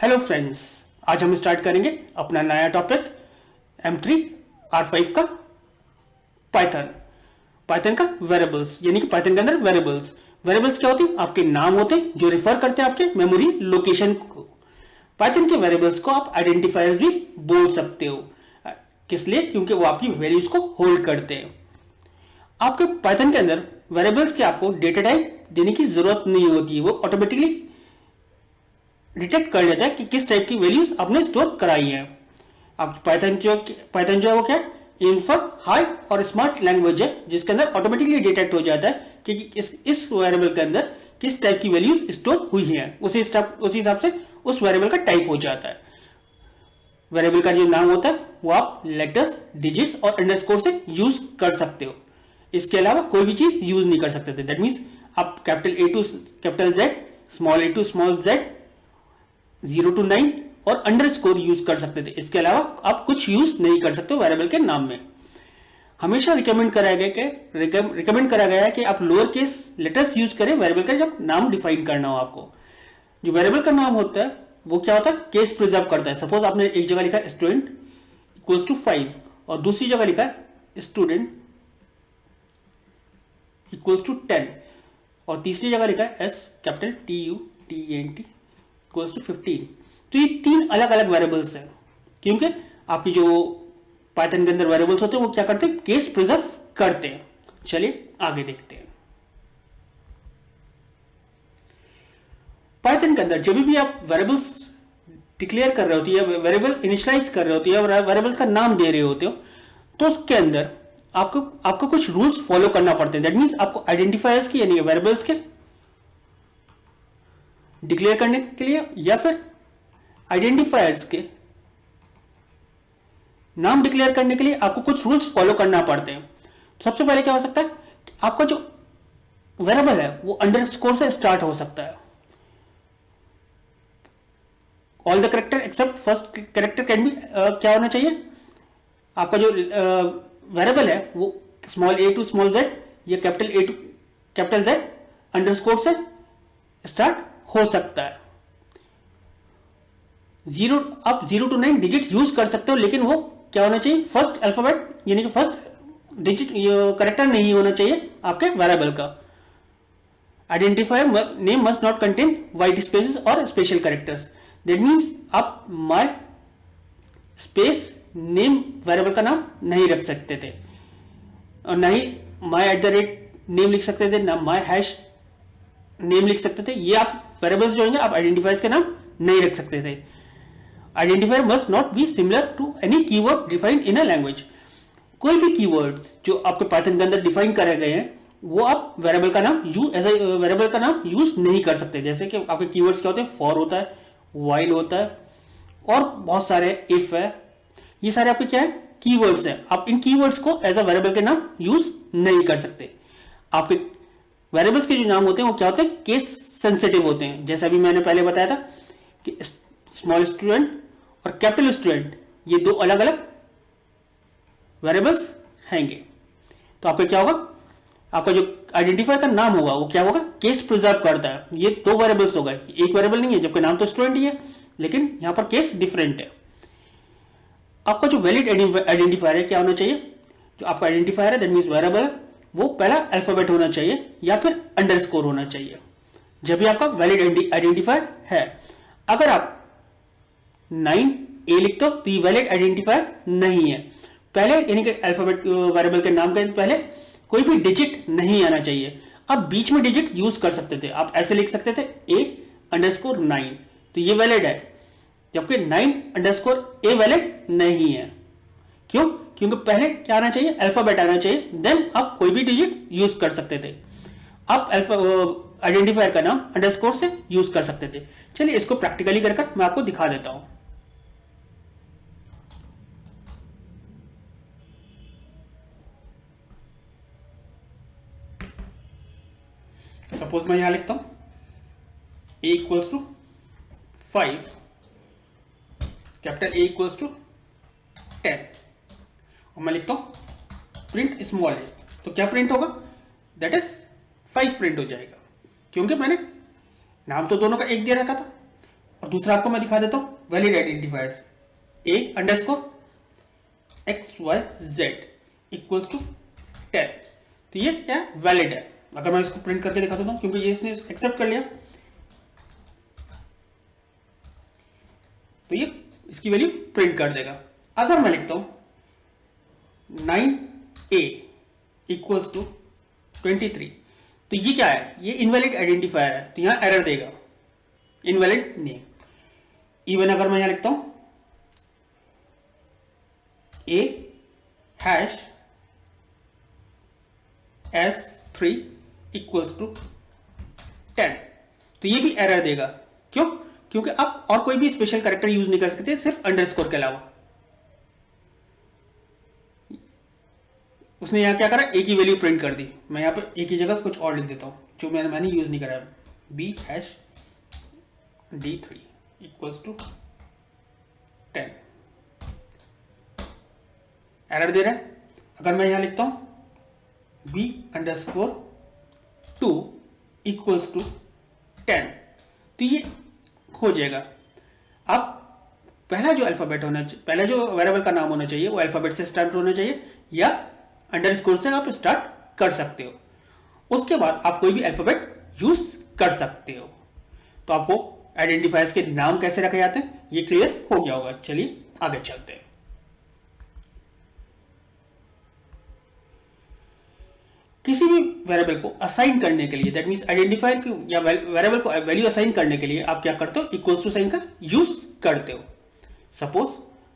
Hello friends, आज हम start करेंगे अपना नया टॉपिक M3 R5 का पाइथन का वेरिएबल्स, यानी कि पाइथन के अंदर वेरिएबल्स क्या होती है? आपके नाम होते हैं जो रिफर करते हैं आपके मेमोरी लोकेशन को। पाइथन के वेरिएबल्स को आप आइडेंटिफायर्स भी बोल सकते हो। किस लिए? क्योंकि वो आपकी वैल्यूज को होल्ड करते हैं। आपके पाइथन के अंदर वेरिएबल्स के आपको डेटा टाइप देने की जरूरत नहीं होती है, वो ऑटोमेटिकली डिटेक्ट कर लेता है कि किस टाइप की वैल्यूज आपने स्टोर कराई है। आप पाइथन जो है वो क्या है? इनफर हाई और स्मार्ट लैंग्वेज है, जिसके अंदर ऑटोमेटिकली डिटेक्ट हो जाता है कि इस वेरिएबल के अंदर किस टाइप की वैल्यूज स्टोर हुई है। उसी हिसाब से उस वेरिएबल का टाइप हो जाता है। वेरिएबल का जो नाम होता है वो आप लेटर्स, डिजिट्स और अंडरस्कोर से यूज कर सकते हो। इसके अलावा कोई भी चीज यूज नहीं कर सकते थे। दैट मीन्स आप capital A to capital Z, small a to small z, 0 to 9 और अंडरस्कोर यूज कर सकते थे। इसके अलावा आप कुछ यूज नहीं कर सकते वेरिएबल के नाम में। हमेशा रिकमेंड कराया गया है कि आप लोअर केस लेटर्स यूज करें वेरिएबल का जब नाम डिफाइन करना हो। आपको जो वेरिएबल का नाम होता है वो क्या होता है? केस प्रिजर्व करता है। सपोज आपने एक जगह लिखा स्टूडेंट इक्वल्स टू 5 और दूसरी जगह लिखा स्टूडेंट इक्वल्स टू 10 और तीसरी जगह लिखा है S capital TUDENT equals to 15। तो ये तीन अलग अलग वेरिएबल्स हैं, क्योंकि आपकी जो पाइथन के अंदर वेरिएबल्स होते हैं वो क्या करते हैं? केस प्रिजर्व करते हैं। चलिए आगे देखते हैं। पाइथन के अंदर जब भी आप वेरिएबल्स डिक्लेयर कर रहे होते हैं, वेरिएबल इनिशियलाइज कर रहे होते हैं, वेरिएबल्स का नाम दे रहे होते हो, तो उसके अंदर आपको कुछ रूल्स फॉलो करना पड़ते हैं। दैट मीन्स आपको आइडेंटिफायर्स की यानी वेरिएबल्स के डिक्लेयर करने के लिए या फिर आइडेंटिफायर्स के नाम डिक्लेयर करने के लिए आपको कुछ रूल्स फॉलो करना पड़ते हैं। सबसे पहले क्या हो सकता है? आपका जो वेरिएबल है वो अंडरस्कोर से स्टार्ट हो सकता है। All the character except first character can be क्या होना चाहिए? आपका जो वेरिएबल है वो small a to small z या capital A to capital Z underscore से स्टार्ट हो सकता है। आप 0 to 9 डिजिट यूज कर सकते हो, लेकिन वो क्या होना चाहिए? फर्स्ट अल्फाबेट यानी कि फर्स्ट डिजिट कैरेक्टर नहीं होना चाहिए आपके वेरिएबल का। Identifier name must not contain white spaces और स्पेशल कैरेक्टर्स। दैट मीन्स आप माय स्पेस नेम वेरिएबल का नाम नहीं रख सकते थे, और ना ही माय @ नेम लिख सकते थे, ना माय हैश नेम लिख सकते थे। ये आप वेरिएबल्स जो होंगे आप आइडेंटिफायर्स के नाम नहीं रख सकते थे। Identifier must not be similar to any keyword defined in a language. कोई भी कीवर्ड्स जो आपके पाइथन के अंदर डिफाइन करे गए हैं वो आप वेरिएबल का नाम यूज नहीं कर सकते। जैसे कि आपके कीवर्ड्स क्या होते हैं? फॉर होता है, व्हाइल होता है और बहुत सारे इफ है। ये सारे आपके क्या है? कीवर्ड्स हैं। आप इन कीवर्ड्स को एज अ वेरिएबल के नाम यूज नहीं कर सकते। आपके वेरिएबल्स के जो नाम होते हैं वो क्या होते हैं? केस सेंसिटिव होते हैं। जैसे अभी मैंने पहले बताया था कि स्मॉल स्टूडेंट और कैपिटल स्टूडेंट ये दो अलग अलग वेरिएबल्स हैंगे। तो आपका क्या होगा? आपका जो आइडेंटिफायर का नाम होगा वो क्या होगा? केस प्रिजर्व करता है। ये दो वेरिएबल्स हो गए, एक वेरिएबल नहीं है, जबकि नाम तो स्टूडेंट ही है, लेकिन यहां पर केस डिफरेंट है। आपका जो वैलिड आइडेंटिफायर है क्या होना चाहिए? जो आपका आइडेंटिफायर है दैट मींस वेरिएबल है वो पहला अल्फाबेट होना चाहिए या फिर अंडरस्कोर होना चाहिए, जब भी आपका वैलिड आइडेंटिफायर है। अगर आप 9A लिखते हो तो ये वैलिड आइडेंटिफायर नहीं है। पहले यानी कि अल्फाबेट वेरिएबल के नाम के पहले कोई भी डिजिट नहीं आना चाहिए। आप बीच में डिजिट यूज कर सकते थे। आप ऐसे लिख सकते थे A_9, तो ये वैलिड है, जबकि 9_A वैलिड नहीं है। क्यों? क्योंकि पहले क्या आना चाहिए? अल्फाबेट आना चाहिए, देन आप कोई भी डिजिट यूज कर सकते थे। आप आइडेंटिफायर का नाम अंडरस्कोर से यूज कर सकते थे। चलिए इसको प्रैक्टिकली कर मैं आपको दिखा देता हूं। सपोज मैं यहां लिखता हूं A equals to 5, capital A equals to 10 और मैं लिखता हूं प्रिंट स्मॉल a, तो क्या प्रिंट होगा? दैट इज 5 प्रिंट हो जाएगा, क्योंकि मैंने नाम तो दोनों का एक दे रखा था और दूसरा आपको मैं दिखा देता हूं valid identifiers A underscore X Y Z equals to 10। तो ये क्या है, वैलिड है। अगर मैं इसको प्रिंट करके दिखा देता हूं, क्योंकि ये इसने एक्सेप्ट कर लिया, तो ये इसकी वैल्यू प्रिंट कर देगा। अगर मैं लिखता हूं 9a इक्वल्स टू 23, तो ये क्या है, ये इनवैलिड आइडेंटिफायर है, तो यहां एरर देगा, इनवैलिड नेम। इवन अगर मैं यहां लिखता हूं a hash s3 equals to 10, तो ये भी एरर देगा। क्यों? क्योंकि आप और कोई भी स्पेशल कैरेक्टर यूज नहीं कर सकते सिर्फ अंडरस्कोर के अलावा। उसने यहां क्या करा, ए की वैल्यू प्रिंट कर दी। मैं यहां पर ए की जगह कुछ और लिख देता हूं जो मैंने यूज नहीं करा, b hash d3 equals to 10, error दे रहा है। अगर मैं यहां लिखता हूं b अंडरस्कोर 2 इक्वल्स टू 10, तो ये हो जाएगा। अब पहला जो अल्फाबेट होना चाहिए, पहला जो वेरिएबल का नाम होना चाहिए वो अल्फाबेट से स्टार्ट होना चाहिए या अंडरस्कोर से आप स्टार्ट कर सकते हो। उसके बाद आप कोई भी अल्फाबेट यूज कर सकते हो। तो आपको आइडेंटिफायर्स के नाम कैसे रखे जाते हैं ये क्लियर हो गया होगा। चलिए आगे चलते हैं। किसी भी वेरिएबल को असाइन करने के लिए, दैट मींस आइडेंटिफायर को या वेरिएबल को वैल्यू असाइन करने के लिए आप क्या करते हो, इक्वल्स टू साइन का यूज करते हो। सपोज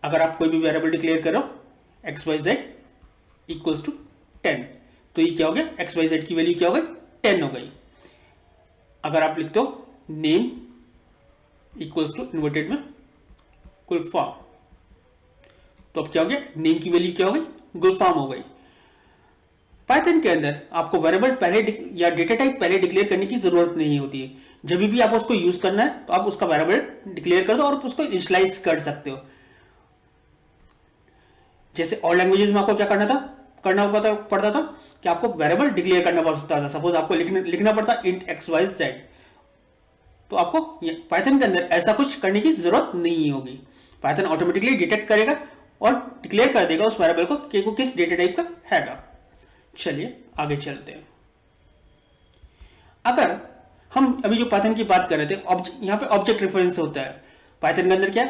अगर आप कोई भी वेरिएबल डिक्लेयर करो X Y Z equals to 10, तो ये क्या हो गया, एक्स वाई जेड की वैल्यू क्या हो गई, 10 हो गई। अगर आप लिखते हो नेम इक्वल्स टू इन्वर्टेड में गुलफाम, तो अब क्या हो गया, नेम की वैल्यू क्या हो गई, गुलफाम हो गई। पाइथन के अंदर आपको वेरिएबल पहले या डेटा टाइप पहले डिक्लेयर करने की जरूरत नहीं होती है। जब भी आप उसको यूज करना है तो आप उसका वेरिएबल डिक्लेयर कर दो और उसको इनिशियलाइज कर सकते हो। जैसे और लैंग्वेजेस में आपको क्या करना पड़ता था कि आपको वेरिएबल डिक्लेयर करना पड़ता था। सपोज आपको लिखना पड़ता इंट एक्स वाई जेड, तो आपको पाइथन के अंदर ऐसा कुछ करने की जरूरत नहीं होगी। पाइथन ऑटोमेटिकली डिटेक्ट करेगा और डिक्लेयर कर देगा उस वेरिएबल को कि वो किस डेटा टाइप का हैगा। चलिए आगे चलते हैं। अगर हम अभी जो पाइथन की बात कर रहे थे, यहां पे ऑब्जेक्ट रेफरेंस होता है पाइथन के अंदर। क्या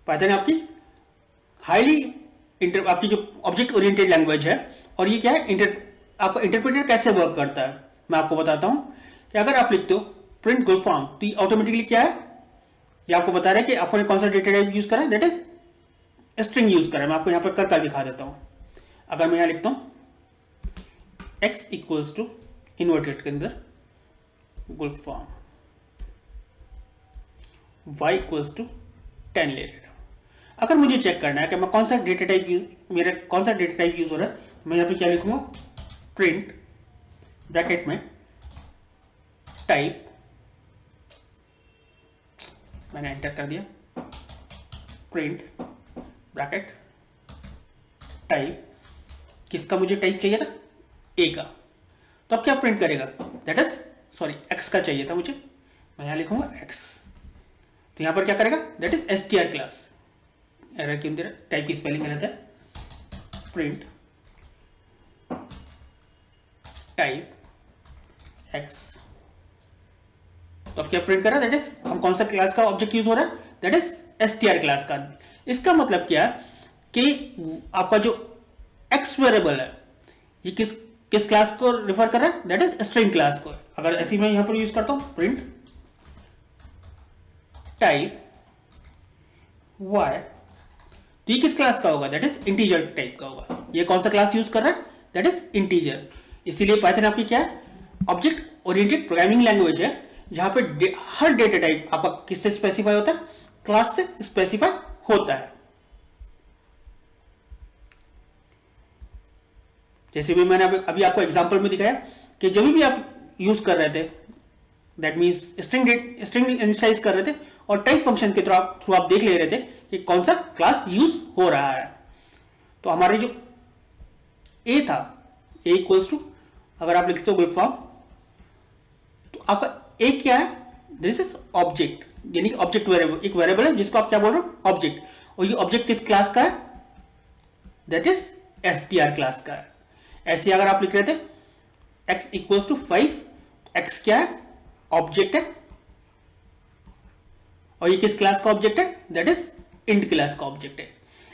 पाइथन आपकी आपकी जो ऑब्जेक्ट ओरिएंटेड लैंग्वेज है, और ये क्या है, आपका इंटरप्रेटर कैसे वर्क करता है मैं आपको बताता हूं। कि अगर आप लिखते हो प्रिंट गुलफाम, तो ये ऑटोमेटिकली क्या है, ये आपको बता रहा है कि आपने कौन सा डेटा टाइप यूज करा है, दैट इज स्ट्रिंग यूज करा है। मैं आपको यहां पर कर दिखा देता हूं। अगर मैं यहां लिखता हूं x इक्वल्स टू इन्वर्टेड के अंदर गुलफाम, y इक्वल्स टू 10 ले रहा हूं। अगर मुझे चेक करना है कि मैं कौन सा डेटा टाइप यूज हो रहा है, मैं यहां पे क्या लिखूंगा, प्रिंट ब्रैकेट में टाइप, मैंने एंटर कर दिया, प्रिंट ब्रैकेट टाइप, किसका मुझे टाइप चाहिए था, ए का। तो अब क्या प्रिंट करेगा, दैट इज सॉरी एक्स का चाहिए था मुझे, मैं यहां लिखूंगा एक्स। तो यहां पर क्या करेगा, that is str class. Error क्यों दे रहा है, टाइप की स्पेलिंग गलत है। प्रिंट टाइप एक्स, तो अब क्या प्रिंट कर रहा है, दैट इज हम कौन सा क्लास का ऑब्जेक्ट यूज हो रहा है, दैट इज str क्लास का। इसका मतलब क्या है कि आपका जो एक्स वेरिएबल है ये किस क्लास को रिफर कर रहा है, दैट इज स्ट्रिंग क्लास को। अगर ऐसी मैं यहां पर यूज करता हूं प्रिंट टाइप वाई, तो ये किस क्लास का होगा, दैट इज इंटीजर टाइप का होगा। ये कौन सा क्लास यूज कर रहा है, दैट इज इंटीजर। इसीलिए पाइथन आपकी क्या है, ऑब्जेक्ट ओरिएंटेड प्रोग्रामिंग लैंग्वेज है, जहां पे हर डेटा टाइप आपका किससे स्पेसिफाई होता है, क्लास से स्पेसिफाई होता है। जैसे भी मैंने अभी आपको एग्जांपल में दिखाया कि जब भी आप यूज कर रहे थे, दैट मींस स्ट्रिंग इनिशियलाइज कर रहे थे और टाइप फंक्शन के थ्रू आप देख ले रहे थे कि कौन सा क्लास यूज हो रहा है। तो हमारे जो ए था, ए इक्वल्स टू, अगर आप लिखते हो गुलफाम, तो आपका ए क्या है, दिस इज ऑब्जेक्ट, यानी कि ऑब्जेक्ट वेरिएबल, एक वेरिएबल है जिसको आप क्या बोल रहे हो, ऑब्जेक्ट, और ये ऑब्जेक्ट किस क्लास का है, दैट इज str क्लास का है। ऐसे अगर आप लिख रहे थे x इक्वल्स टू 5, x क्या है, ऑब्जेक्ट है, और ये किस क्लास का ऑब्जेक्ट है, दैट इज इंट क्लास का ऑब्जेक्ट है।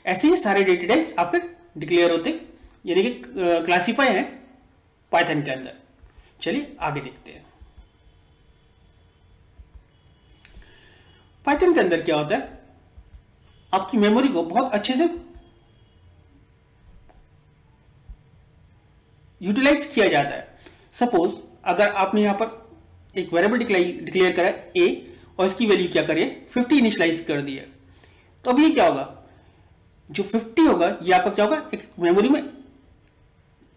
ऐसे ही सारे डेटा टाइप आपके डिक्लेयर होते हैं, यानी कि क्लासीफाई है पाइथन के अंदर। चलिए आगे देखते हैं पाइथन के अंदर क्या होता है। आपकी मेमोरी को बहुत अच्छे से यूटिलाइज किया जाता है। सपोज अगर आपने यहां पर एक वेरिएबल डिक्लेयर करा a और इसकी वैल्यू क्या करिए 50 इनिशियलाइज कर दी है, तो अब ये क्या होगा, जो 50 होगा ये आपका क्या होगा, एक मेमोरी में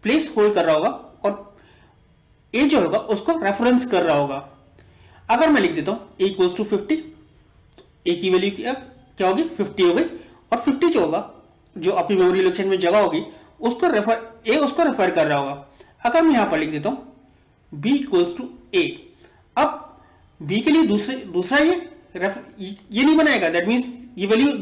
प्लेस होल्ड कर रहा होगा और a जो होगा उसको रेफरेंस कर रहा होगा। अगर मैं लिख देता हूं a इक्वल्स टू 50, तो a की वैल्यू क्या होगी, 50 हो गई, और 50 जो होगा, जो आपकी मेमोरी लोकेशन में जगह होगी, उसको रेफर कर रहा होगा। अगर मैं यहां पर लिख देता हूं b इक्वल्स टू a, अब b के लिए दूसरा ये नहीं बनाएगा, दैट मीन्स ये वैल्यू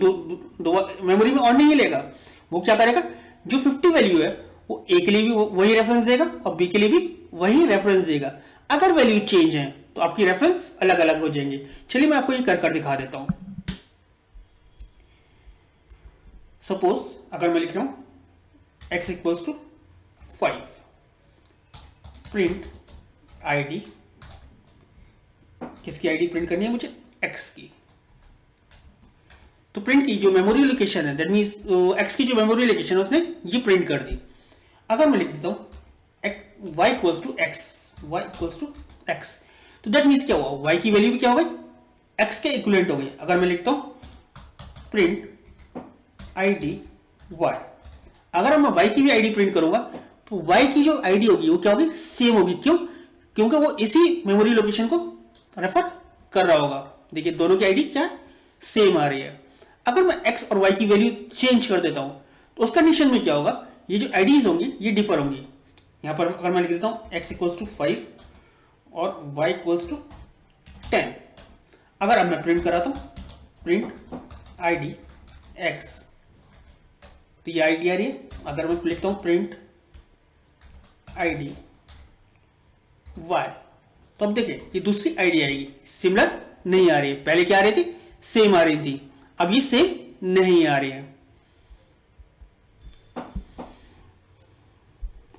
मेमोरी में और नहीं लेगा। वो क्या करेगा, जो 50 वैल्यू है वो a के लिए भी वही रेफरेंस देगा और b के लिए भी वही रेफरेंस देगा। अगर वैल्यू चेंज है तो आपकी रेफरेंस अलग अलग हो जाएंगे। चलिए मैं आपको ये कर दिखा देता हूं। सपोज अगर मैं लिख रहा हूं x equals to 5, print id, किसकी आईडी प्रिंट करनी है मुझे, x की। तो प्रिंट की जो मेमोरी लोकेशन है, दैट मींस x की जो मेमोरी लोकेशन है उसने ये प्रिंट कर दी। अगर मैं लिख देता हूं y इक्वल्स टू x, तो दैट मींस क्या हुआ, y की वैल्यू भी क्या हो गई, x के इक्विवेलेंट हो गई। अगर मैं लिखता हूं प्रिंट id y, अगर मैं y की भी आईडी प्रिंट करूंगा तो y की जो आईडी होगी वो क्या होगी, सेम होगी। क्यों, क्योंकि वो इसी मेमोरी लोकेशन को रेफर कर रहा होगा। देखिए दोनों की आईडी क्या है, सेम आ रही है। अगर मैं x और y की वैल्यू चेंज कर देता हूं तो उस कंडीशन में क्या होगा, ये जो आईडीज होंगी ये डिफर होंगी। यहां पर अगर मैं लिख देता हूं x इक्वल्स टू 5 और y इक्वल्स टू 10, अगर अब मैं प्रिंट कराता हूं प्रिंट id x, तो ये आईडी आ रही है। अगर मैं लिखता हूं प्रिंट id y, तो अब देखिए ये दूसरी आईडी आएगी, सिमिलर नहीं आ रही है। पहले क्या आ रही थी, सेम आ रही थी, अब ये सेम नहीं आ रही है।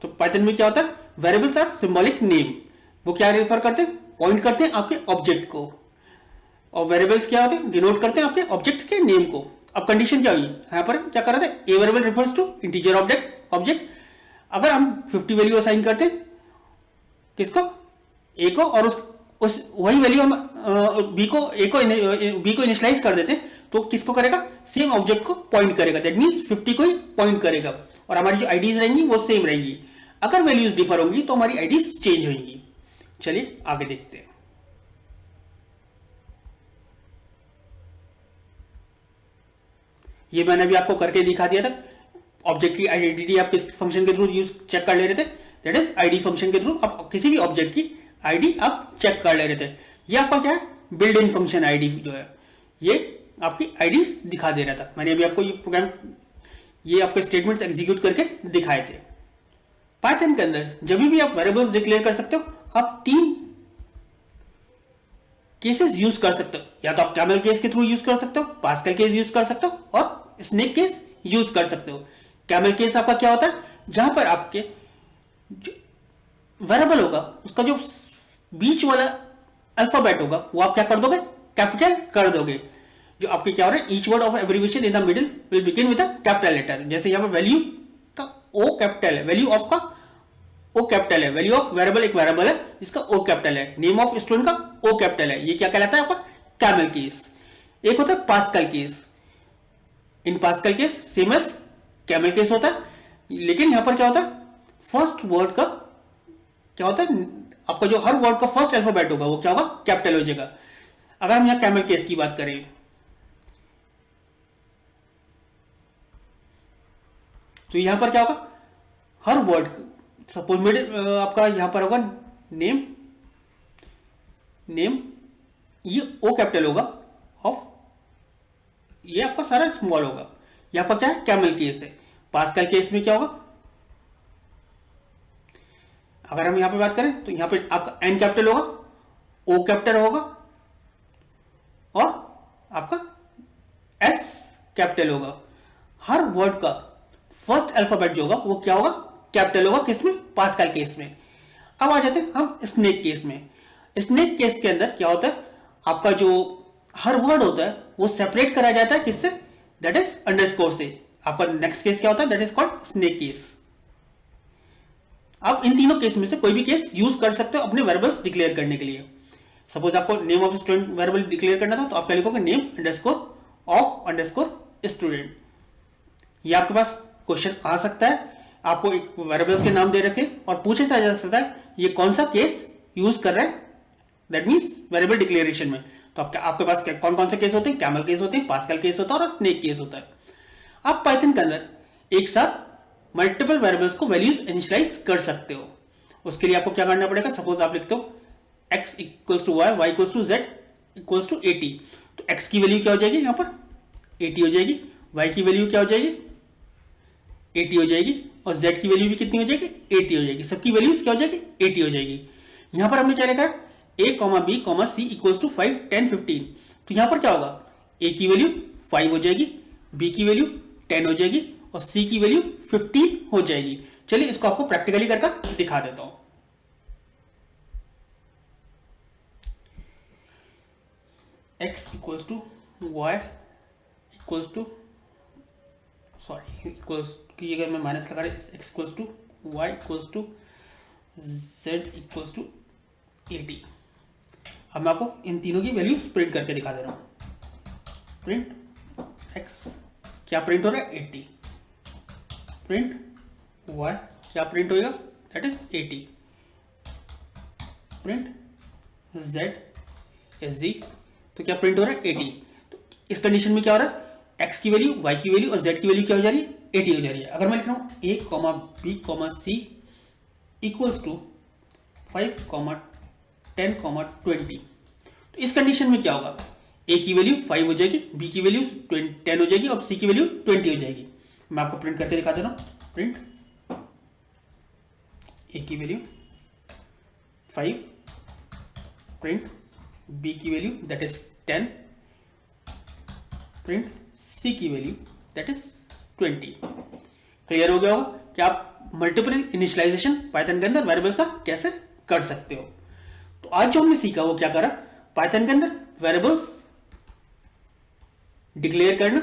तो पाइथन में क्या होता है, वेरिएबल्स आर सिंबॉलिक नेम, वो क्या रेफर करते हैं, पॉइंट करते हैं आपके ऑब्जेक्ट को, और वेरिएबल्स क्या होते हैं, डिनोट करते हैं आपके ऑब्जेक्ट्स के नेम को। अब कंडीशन क्या हुई, यहां पर क्या कर रहे थे, A variable refers to integer object. अगर हम 50 वैल्यू असाइन करते हैं किसको, ए को, और उस वही वैल्यू हम बी को इनिशियलाइज कर देते तो किसको करेगा, सेम ऑब्जेक्ट को पॉइंट करेगा, दैट मींस 50 को ही पॉइंट करेगा, और हमारी जो आईडीज रहेंगी वो सेम रहेंगी। अगर वैल्यूज डिफर होंगी तो हमारी आईडीज चेंज होंगी। चलिए आगे देखते हैं। ये मैंने अभी आपको करके दिखा दिया था। ऑब्जेक्ट की आइडेंटिटी आप किस फंक्शन के थ्रू यूज चेक कर ले रहे थे, दैट इज आईडी फंक्शन के थ्रू आप किसी भी ऑब्जेक्ट की आईडी आप चेक कर ले रहे थे। ये आपका क्या है, बिल्ड इन फंक्शन आईडी जो है ये आपकी आईडी दिखा दे रहा था। मैंने अभी आपको ये प्रोग्राम, ये आपके स्टेटमेंट्स एग्जीक्यूट करके दिखाए थे। पाइथन के अंदर जब भी आप वेरिएबल्स डिक्लेयर कर सकते हो, आप 3 केसेस यूज कर सकते हो। या तो आप कैमल केस के थ्रू यूज कर सकते हो, पास्कल केस यूज कर सकते हो, और स्नेक केस यूज कर सकते हो। कैमल केस आपका क्या होता है, जहां पर आपके जो वेरिएबल होगा उसका जो बीच वाला अल्फाबेट होगा वो आप क्या कर दोगे, कैपिटल कर दोगे। जो आपके क्या हो रहा है, each word of abbreviation in the middle will begin with a capital letter. जैसे यहां पर वैल्यू का ओ कैपिटल है, वैल्यू ऑफ का ओ कैपिटल है, वैल्यू ऑफ वेरिएबल एक वेरिएबल है जिसका ओ कैपिटल है, नेम ऑफ स्टूडेंट का ओ कैपिटल है। ये क्या कहलाता है आपका कैमल केस। एक होता है Pascal case. In Pascal case same as camel case होता है, लेकिन यहां पर क्या होता है, फर्स्ट वर्ड का क्या होता है, आपका जो हर वर्ड का फर्स्ट अल्फाबेट होगा वो क्या होगा, कैपिटल हो जाएगा। अगर हम यहां कैमल केस की बात करें तो यहां पर क्या होगा, हर वर्ड, सपोज मिडिल आपका यहां पर होगा नेम, ये ओ कैपिटल होगा, ये आपका सारा स्मॉल होगा। यहाँ पर क्या है, कैमल केस है। पास्कल केस में क्या होगा, अगर हम यहाँ पे बात करें तो यहाँ पे आपका एन कैपिटल होगा, ओ कैपिटल होगा और आपका एस कैपिटल होगा। हर वर्ड का फर्स्ट अल्फाबेट जो होगा वो क्या होगा, कैपिटल होगा। किसमें, पास्कल केस में। अब आ जाते हैं हम स्नेक केस में। स्नेक केस के अंदर क्या होता है, आपका जो हर वर्ड होता है वो सेपरेट करा जाता है किससे, दैट इज अंडरस्कोर से। आपका नेक्स्ट केस क्या होता है, that is called snake case. आप इन तीनों केस में से कोई भी केस यूज कर सकते हो अपने वेरिएबल्स डिक्लेयर करने के लिए। सपोज आपको name of student variable declare करना था तो आप क्या लिखोगे, name underscore of underscore student. ये आपके पास क्वेश्चन आ सकता है, आपको एक वेरिएबल्स के नाम दे रखे और पूछे से जा सकता है ये कौन सा केस यूज कर रहा है, दैट मीन्स वेरिएबल डिक्लेरेशन में। तो आपके पास कौन कौन से केस होते हैं, कैमल केस होते हैं, पास्कल केस होता है और स्नेक केस होता है। आप पाइथन के अंदर एक साथ मल्टीपल वेरिएबल्स को वैल्यूज इनिशियलाइज कर सकते हो। उसके लिए आपको क्या करना पड़ेगा, सपोज आप लिखते हो x equals to Y, Y equals to Z equals to 80, तो x की वैल्यू क्या हो जाएगी, यहाँ पर 80 हो जाएगी, y की वैल्यू क्या हो जाएगी 80 हो जाएगी और z की वैल्यू भी कितनी हो जाएगी 80 हो जाएगी। सबकी वैल्यूज क्या हो जाएगी 80 हो जाएगी। यहाँ पर हमने क्या लिखा है a, b, c equals to 5, 10, 15, तो यहाँ पर क्या होगा, a की वैल्यू 5 हो जाएगी, b की वैल्यू 10 हो जाएगी और c की वैल्यू 15 हो जाएगी। चलिए इसको आपको प्रैक्टिकली करके दिखा देता हूं। x equals to Y equals to equals to अगर मैं माइनस लगा रहा x equals to Y equals to z equals to 80। अब मैं आपको इन तीनों की वैल्यूज प्रिंट करके दिखा दे रहा हूं। प्रिंट x क्या प्रिंट हो रहा है 80, प्रिंट y क्या प्रिंट होएगा that is 80, print z S G, तो क्या प्रिंट हो रहा है 80। तो इस कंडीशन में क्या हो रहा है, x की वैल्यू, y की वैल्यू और z की वैल्यू क्या हो जा रही है 80 हो जा रही है। अगर मैं लिख रहा हूँ a, b, c equals to 5, 10, 20, तो इस कंडीशन में क्या होगा, a की वैल्यू 5 हो जाएगी, b की वैल्यू 10 हो जाएगी और c की वैल्यू 20 हो जाएगी। मैं आपको प्रिंट करके दिखा दे रहा हूँ। प्रिंट a की वैल्यू 5, प्रिंट b की value that is 10, print c की वैल्यू दैट इज 20। क्लियर हो गया होगा कि आप मल्टीपल इनिशियलाइजेशन पाइथन के अंदर वेरिएबल्स का कैसे कर सकते हो। तो आज जो हमने सीखा वो क्या करा, पाइथन के अंदर वेरिएबल्स डिक्लेयर करना,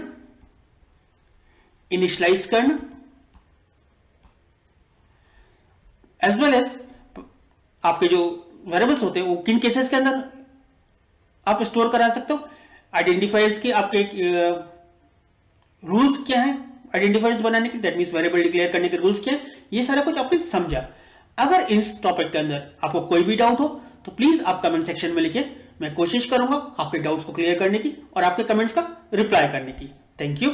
इनिशियलाइज करना, एज वेल एज आपके जो वेरिएबल्स होते हैं वो किन केसेस के अंदर आप स्टोर करा सकते हो, आइडेंटिफायर्स के आपके रूल्स क्या हैं आइडेंटिफायर्स बनाने के, दैट मींस वेरिएबल डिक्लेयर करने के रूल्स क्या हैं, ये सारा कुछ आपने समझा। अगर इस टॉपिक के अंदर आपको कोई भी डाउट हो तो प्लीज आप कमेंट सेक्शन में लिखिए, मैं कोशिश करूंगा आपके डाउट्स को क्लियर करने की और आपके कमेंट्स का रिप्लाई करने की। Thank you.